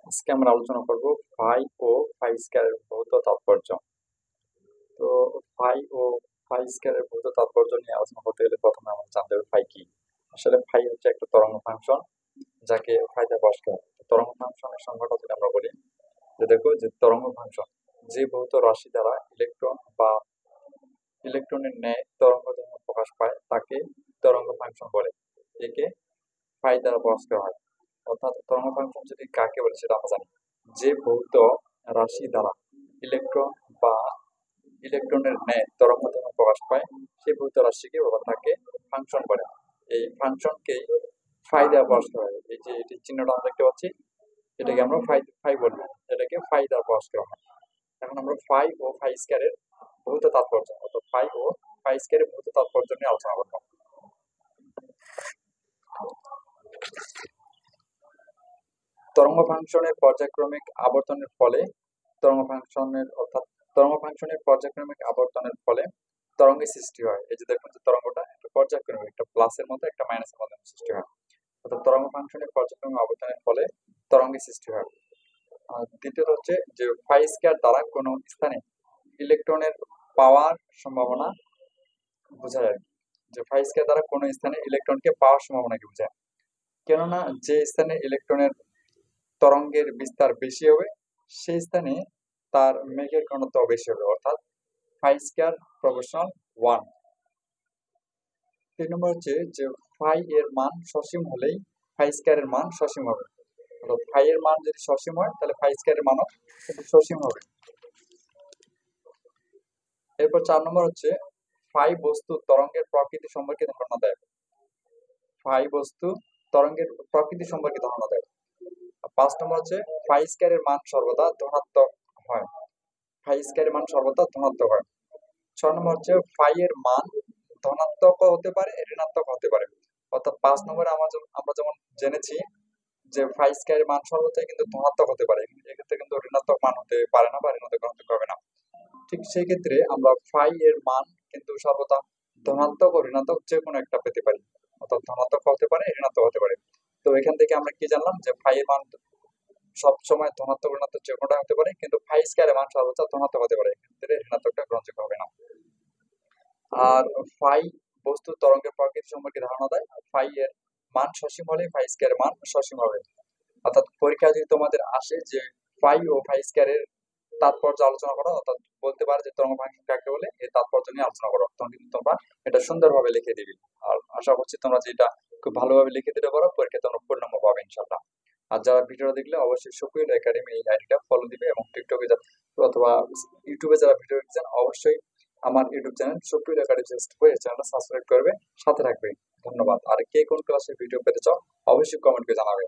আজকে আমরা আলোচনা করব ফাই ও ফাই স্কয়ারের ভৌত তাৎপর্য। তো ফাই ও ফাই স্কয়ারের ভৌত তাৎপর্য নিয়ে আলোচনা করতে গেলে প্রথমে আমরা জানতে হবে ফাই কি। আসলে ফাই হচ্ছে একটা তরঙ্গ ফাংশন, যাকে ফাই দ্বারা প্রকাশ করা হয়। তরঙ্গ ফাংশনের সংজ্ঞাটা যদি আমরা বলি, যে দেখো যে তরঙ্গ ফাংশন যে ভৌত রাশি দ্বারা ইলেকট্রন বা ইলেকট্রনের ন্যায় তরঙ্গ যখন প্রকাশ পায় তাকে তরঙ্গ ফাংশন বলে। একে ফাই দ্বারা প্রকাশ করা হয়। অর্থাৎ তরঙ্গ ফাংশন যদি কাকে বলে সেটা আমরা জানি। যে ভৌত রাশি দ্বারা ইলেকট্রন বা ইলেকট্রনের ন্যায় তরঙ্গ যখন প্রকাশ পায় সেই ভৌত রাশিকে বা তাকে ফাংশন বলে। এই ফাংশনকে ফাই দ্বারা প্রকাশ করা হয়। এই যে এটি চিহ্নটা আমরা দেখতে পাচ্ছি, এটাকে আমরা ফাই ফাই বলবো, এটাকে ফাই দ্বারা প্রকাশ করা হয়। এখন আমরা ফাই ও ফাই স্কয়ারের ভৌত তাৎপর্য, অর্থাৎ ফাই ও ফাই স্কয়ারের ভৌত তাৎপর্য নিয়ে আলোচনা করবো। তরঙ্গ ফাংশনের পর্যায়ক্রমিক আবর্তনের ফলে তরঙ্গ ফাংশনের অর্থাৎ তরঙ্গ ফাংশনের পর্যায়ক্রমিক আবর্তনের ফলে তরঙ্গের সৃষ্টি হয়। এই যে দেখুন যে তরঙ্গটা একটা পর্যায়ক্রমিক, একটা প্লাসের মধ্যে একটা মাইনাসের মধ্যে সৃষ্টি হয়। অর্থাৎ তরঙ্গ ফাংশনের পর্যায়ক্রমিক আবর্তনের ফলে তরঙ্গের সৃষ্টি হয়। আর দ্বিতীয়ত হচ্ছে যে ফাই স্কয়ার দ্বারা কোনো স্থানে ইলেকট্রনের পাওয়ার সম্ভাবনা বোঝায়। যে ফাই স্কয়ার দ্বারা কোনো স্থানে ইলেকট্রনকে পাওয়ার সম্ভাবনাকে বোঝায়। কেননা যে স্থানে ইলেকট্রনের তরঙ্গের বিস্তার বেশি হবে সেই স্থানে তার মেঘের ঘনত্ব বেশি হবে, অর্থাৎ ফাই স্কয়ার প্রপোর্শনাল 1। 3 নম্বর হচ্ছে যে ফাই এর মান সসীম হলেই ফাই স্কয়ার এর মান সসীম হবে। অর্থাৎ ফাই এর মান যদি সসীম হয় তাহলে ফাই স্কয়ার এর মানও কিন্তু সসীম হবে। এরপর 4 নম্বর হচ্ছে ফাই বস্তু তরঙ্গের প্রকৃতি সম্পর্কে ধারণা দেয়। ফাই বস্তু তরঙ্গের প্রকৃতি সম্পর্কে ধারণা দেয়। 5 নম্বর হচ্ছে ফাই স্কয়ার এর মান সর্বদা ধনাত্মক হয়। ফাই স্কয়ার এর মান সর্বদা ধনাত্মক হয়। 6 নম্বর হচ্ছে ফাই এর মান ধনাত্মক হতে পারে, ঋণাত্মক হতে পারে। অর্থাৎ 5 নম্বরে আমরা যেমন জেনেছি যে ফাই স্কয়ার এর মান সর্বোচ্চ কিন্তু ধনাত্মক হতে পারে, এক্ষেত্রে কিন্তু ঋণাত্মক মান হতে পারে না বা ঋণাত্মক হতে পারবে না। ঠিক সেই ক্ষেত্রে আমরা ফাই এর মান কিন্তু সর্বদা ধনাত্মক ও ঋণাত্মক যে কোনো একটা পেতে পারি। অর্থাৎ ধনাত্মক হতে পারে, ঋণাত্মক হতে পারে। তো এখান থেকে আমরা কি জানলাম যে ফাই এর মান সবসময় ধনাত্মক ঋণাত্মক যে কোনোটা হতে পারে, কিন্তু ফাই স্কয়ার এর মান সর্বোচ্চ ধনাত্মক হতে পারে, এক্ষেত্রে ঋণাত্মকটা গ্রহণযোগ্য হবে না। আর ফাই বস্তুর তরঙ্গের প্রকৃতি সম্পর্কে ধারণা দেয়। ফাই এর মান সসীম হলে ফাই স্কয়ার এর মান সসীম হবে। অর্থাৎ পরীক্ষায় যদি তোমাদের আসে যে ফাই ও ফাই স্কয়ারের তাৎপর্য আলোচনা করো, অর্থাৎ বলতে পারে যে তরঙ্গ ফাংশন কাকে বলে, এই তাৎপর্য নিয়ে আলোচনা করো, তখন কিন্তু তোমরা এটা সুন্দরভাবে লিখে দিবে। আর আশা করছি তোমরা যেটা খুব ভালোভাবে লিখে দিতে পারো, পরীক্ষায় তোমরা পূর্ণ নম্বর পাবে ইনশাআল্লাহ। আর যারা ভিডিওটা দেখলে অবশ্যই শফিউল একাডেমি এই আইডিটা ফলো দিবে, এবং টিকটকে অথবা ইউটিউবে যারা ভিডিও দেখছেন অবশ্যই আমার ইউটিউব চ্যানেল শফিউল একাডেমি করে চ্যানেলটা সাবস্ক্রাইব করবে, সাথে থাকবে। ধন্যবাদ। আর কে কোন ক্লাসের ভিডিও পেতে চাও অবশ্যই কমেন্ট করে জানাবে।